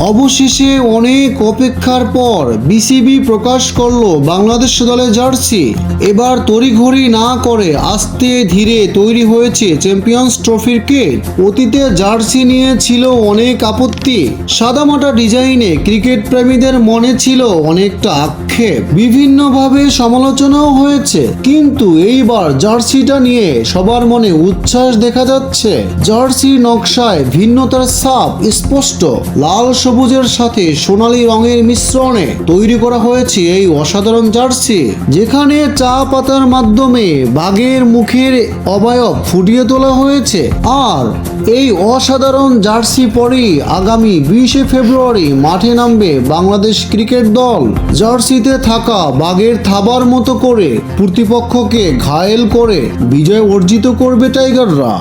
অবশেষে অনেক অপেক্ষার পর বিসিবি প্রকাশ করলো বাংলাদেশ দলের জার্সি। এবার তড়িঘড়ি না করে আস্তে ধীরে তৈরি হয়েছে চ্যাম্পিয়ন্স ট্রফির কিট। অতীতে জার্সি নিয়ে ছিল অনেক আপত্তি, সাদামাটা ডিজাইনে ক্রিকেট প্রেমীদের মনে ছিল অনেকটা আক্ষেপ, বিভিন্নভাবে সমালোচনাও হয়েছে। কিন্তু এইবার জার্সিটা নিয়ে সবার মনে উচ্ছ্বাস দেখা যাচ্ছে। জার্সি নকশায় ভিন্নতার ছাপ স্পষ্ট, লাল সবুজের সাথে সোনালী রঙের মিশ্রণে তৈরি করা হয়েছে এই অসাধারণ জার্সি, যেখানে চা পাতার মাধ্যমে বাঘের মুখের অবয়ব ফুটিয়ে তোলা হয়েছে। আর এই অসাধারণ জার্সি পরেই আগামী 20শে ফেব্রুয়ারি মাঠে নামবে বাংলাদেশ ক্রিকেট দল। জার্সিতে থাকা বাঘের থাবার মতো করে প্রতিপক্ষকে ঘায়েল করে বিজয় অর্জিত করবে টাইগাররা।